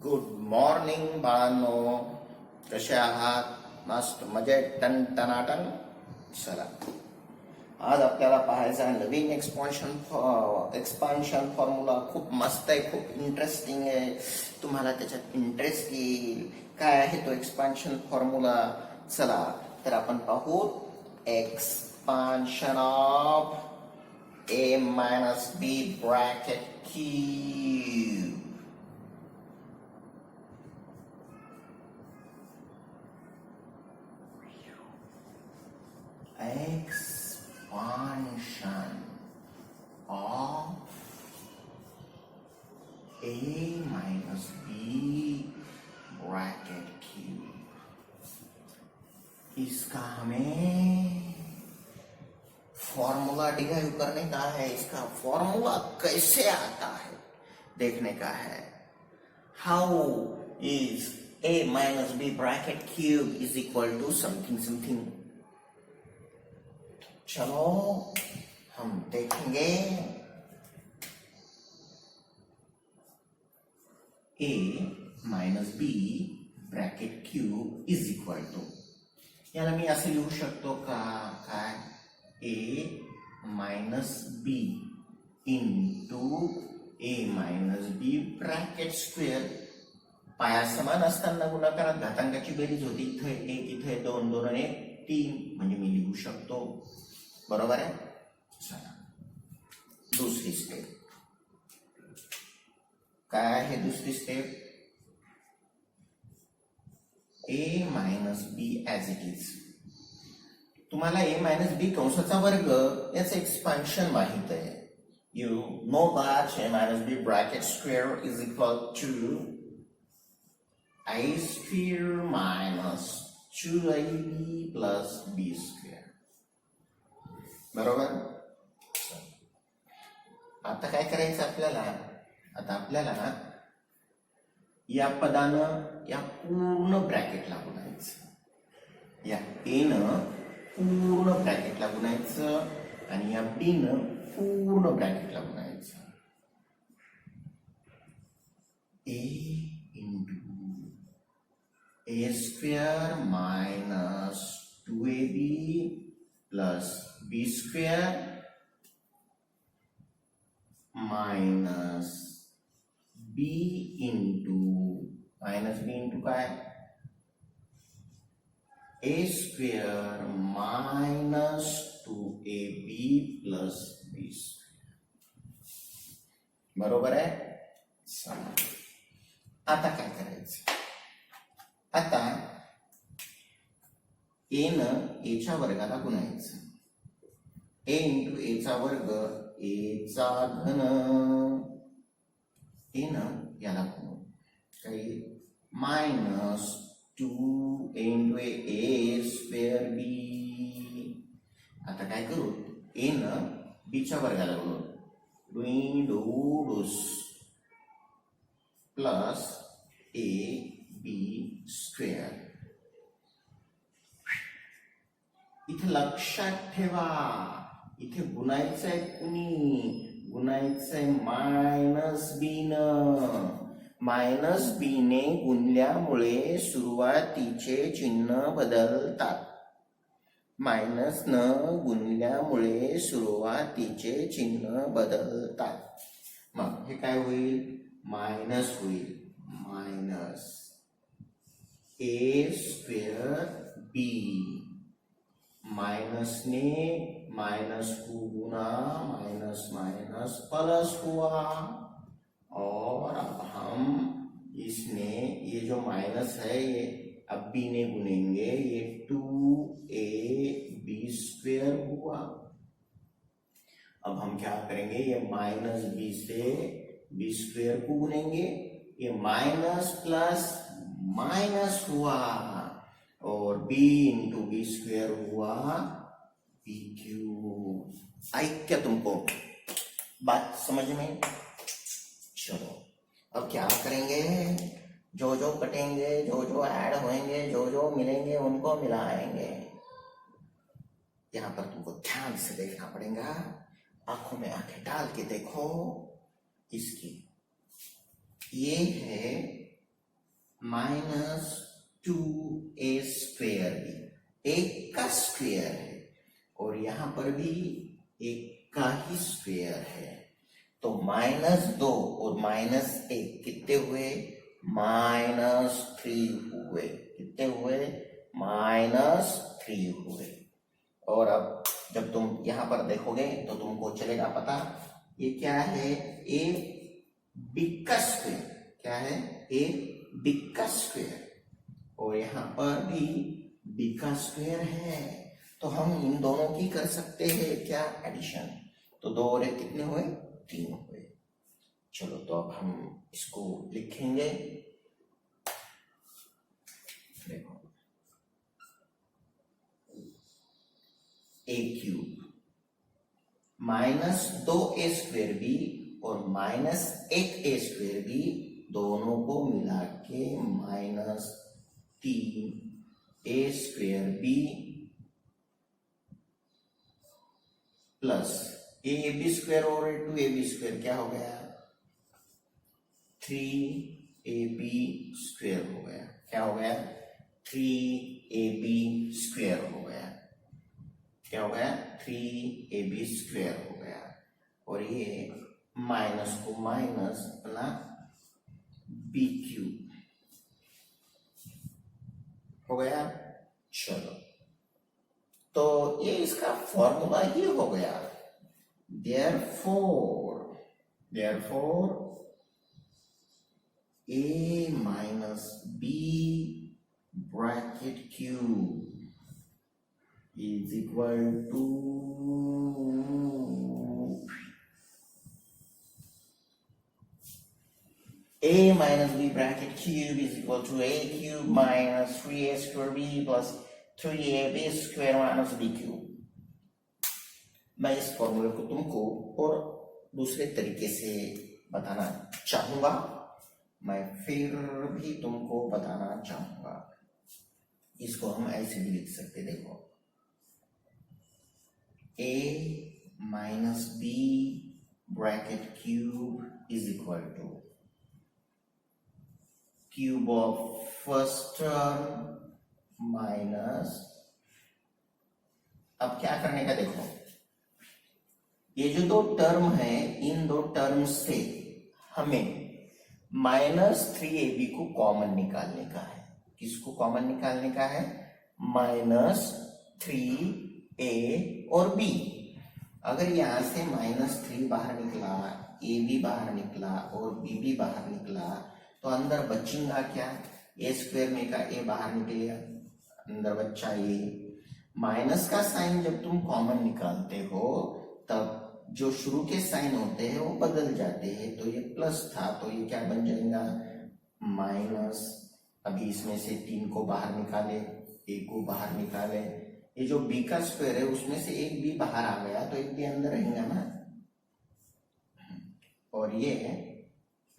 Good morning बाळांनो, कसे आहात? मस्त मजेत टनाटन. चला, आज आपल्याला पाहायचा आहे नवीन एक्सपान्शन फॉर्म्युला. खूप मस्त आहे, खूप इंटरेस्टिंग आहे. तुम्हाला त्याच्यात इंटरेस्ट येईल. काय आहे तो एक्सपान्शन फॉर्म्युला? चला तर आपण पाहू. Expansion of a minus b bracket cube. Expansion of a minus b bracket cube. इसका हमें फॉर्मूला डिराइव करने का है. इसका फॉर्मूला कैसे आता है देखने का है. How is a minus b bracket cube is equal to something something. चलो हम देखेंगे. a minus b bracket cube is equal to, याला मी असे लिहू शकतो का? काय? a minus b into a minus b bracket square. पाया समान असताना गुणाकारात घातांकाची बेरीज होती. इथे एक, इथे दोन, दोन आणि तीन, म्हणजे मी लिहू शकतो. बरोबर आहे. चला दुसरी स्टेप काय आहे? दुसरी step a minus b as it is. तुम्हाला a मायनस बी कंसाचा वर्ग याचं एक्सपान्शन माहित आहे. You know that a minus b bracket square is equal to a square minus 2ab plus b square. बरोबर. आता काय करायचं आपल्याला? आता आपल्याला या पदानं या पूर्ण ब्रॅकेटला गुणायचं. या a न पूर्ण ब्रॅकेटला गुणायचं आणि या b न पूर्ण ब्रॅकेटला गुणायचं. a into a square minus 2ab plus b square minus b into minus b into काय? a square minus 2ab plus b square. बरोबर आहे. आता काय करायचं? आता a न a च्या वर्गाला गुणायचं. a इंटू a चा वर्ग a चा घन. a न याला गुणू काही minus 2 into a square b. आता काय करू? a न b च्या वर्गाला गुणू. डुई डूस प्लस a b स्क्वेअर. इथे लक्षात ठेवा, इथे गुणायचंय कुणी? गुणायचंय मायनस बी न. मायनस बी ने गुणल्यामुळे सुरुवातीचे चिन्ह बदलतात. मायनस न गुणल्यामुळे सुरुवातीचे चिन्ह बदलतात. मग हे काय होईल? मायनस होईल. मायनस ए स्क्वेअर बी. माइनस ने माइनस को गुना, माइनस माइनस प्लस हुआ. और अब हम इसने ये जो माइनस है ये अब बी ने गुनेंगे. ये 2ab स्क्वेयर हुआ. अब हम क्या करेंगे? ये माइनस बी से बी स्क्वेयर को गुनेंगे. ये माइनस प्लस माइनस हुआ और b इंटू बी स्क्वेयर हुआ बी क्यूब. आई क्या तुमको बात समझ में? चलो अब क्या करेंगे? जो जो कटेंगे, जो जो ऐड होंगे, जो जो मिलेंगे उनको मिलाएंगे. यहां पर तुमको ध्यान से देखना पड़ेगा. आंखों में आंखें डाल के देखो. इसकी ये है माइनस 2a² भी एक का स्क्वेयर है और यहां पर भी एक का ही स्क्वेयर है, तो -2 और -1 कितने हुए? -3 हुए। कितने हुए? -3 हुए। और अब जब तुम यहां पर देखोगे तो तुमको चलेगा पता, ये क्या है? ए बिग का स्क्वेयर। क्या है? ए बिग का स्क्वेयर। और यहां पर भी बिग का स्क्वेयर है, तो हम इन दोनों की कर सकते हैं क्या? एडिशन। तो 2 और 1 कितने हुए? 3 हुए। चलो तो अब हम इसको लिखेंगे। देखो, a³ -2a² भी और -1a² भी दोनों को मिला के -3a² भी प्लस ab² और 2ab² क्या हो गया? 3ab² हो गया। क्या हो गया? 3ab² हो गया। क्या हो गया? 3ab² हो गया। और ये माइनस को माइनस अपना b³ हो गया। चलो तो ये इसका फॉर्मूला ही हो गया। therefore a minus b bracket cube is equal to a minus b bracket cube is equal to a cube minus 3a² b plus 3ab² minus b³। मैं इस फॉर्मूले को तुमको और दूसरे तरीके से बताना चाहूंगा। मैं फिर भी तुमको बताना चाहूंगा। इसको हम ऐसे भी लिख सकते, देखो, a minus b bracket cube is equal to cube of first term minus, अब क्या करने का देखो, ये जो 2 टर्म है इन 2 टर्म से हमें -3ab को कॉमन निकालने का है। किसको कॉमन निकालने का है? -3a और b। अगर यहां से -3 बाहर निकला, ab बाहर निकला और b बाहर निकला, तो अंदर बचेगा क्या? a² में का a बाहर निकलेगा, अंदर बच्चा ये। माइनस का साइन जब तुम कॉमन निकालते हो तब जो शुरू के साइन होते हैं वो बदल जाते हैं। तो ये प्लस था तो ये क्या बन जाएगा? माइनस। अभी इसमें से 3 को बाहर निकाले, 1 को बाहर निकाले, ये जो b का स्क्वायर है उसमें से एक b बाहर आ गया तो एक b अंदर रहेगा ना। और ये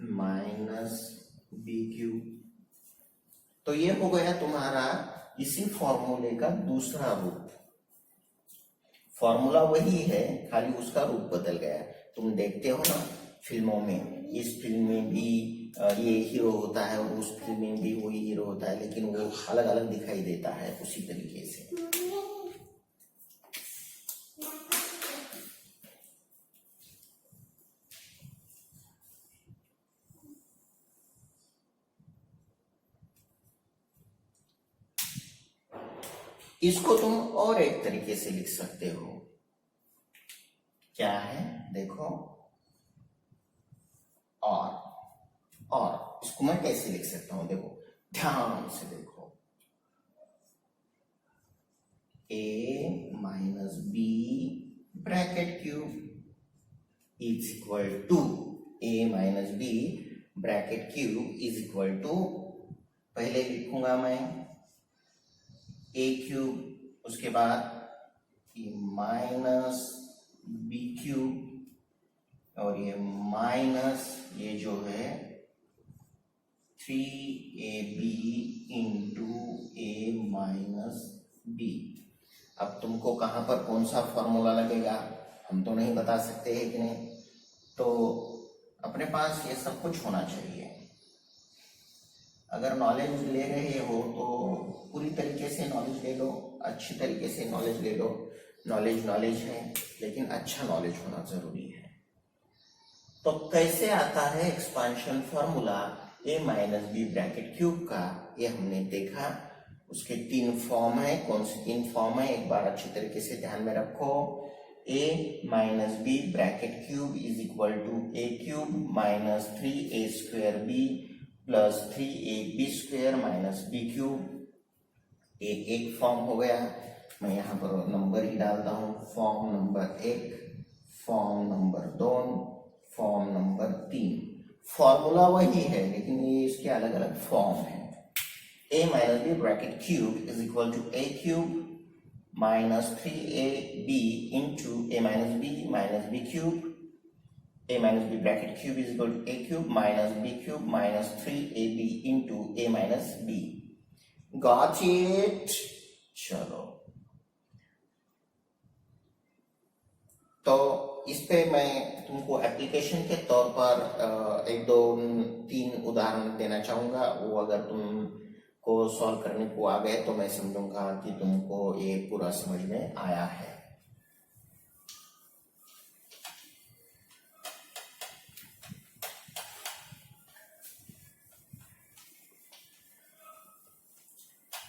-b³। तो ये हो गया तुम्हारा इसी फॉर्मूले का दूसरा रूप। फॉर्मूला वही है, खाली उसका रूप बदल गया। तुम देखते हो ना फिल्मों में, इस फिल्म में भी ये हीरो होता है और उस फिल्म में भी वही हीरो होता है, लेकिन वो अलग अलग दिखाई देता है। उसी तरीके से इसको तुम और एक तरीके से लिख सकते हो। क्या है? देखो, और इसको मैं कैसे लिख सकता हूं? देखो, ध्यान से देखो, a minus b bracket cube is equal to a minus b bracket cube is equal to, पहले लिखूंगा मैं a³ उसके बाद माइनस b³ और ये माइनस ये जो है 3ab into a minus b। अब तुमको कहां पर कौन सा फॉर्मूला लगेगा हम तो नहीं बता सकते हैं कि नहीं, तो अपने पास ये सब कुछ होना चाहिए। अगर नॉलेज ले रहे हो तो पूरी तरीके से नॉलेज ले लो, अच्छी तरीके से नॉलेज ले लो। नॉलेज नॉलेज है, लेकिन अच्छा नॉलेज होना जरूरी है। तो कैसे आता है expansion formula a minus b bracket cube का, ये हमने देखा। उसके 3 फॉर्म है। कौन से 3 फॉर्म है, एक बार अच्छी तरीके से ध्यान में रखो। a minus b bracket cube is equal to a cube minus 3a square b plus 3ab square minus b cube. ये एक फॉर्म हो गया। मैं यहाँ पर नंबर ही डालता हूँ। Form number 1, form number 2, form number 3। Formula वही है, लेकिन ये इसके अलग अलग फॉर्म है। a minus b bracket cube is equal to a cube minus 3ab into a minus b cube. a minus b bracket cube is equal to a cube minus b cube minus 3ab into a minus b। Got it? चलो, तो इस पे मैं तुमको application के तौर पर 1 2 3 उदाहरण देना चाहूंगा। वो अगर तुमको सॉल्व करने को आ गए तो मैं समझूंगा कि तुमको ये पूरा समझ में आया है।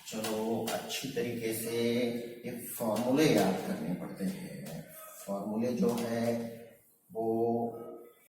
चलो, अच्छी तरीके से ये फॉर्मूले याद करने पड़ते हैं। फॉर्मूले जो है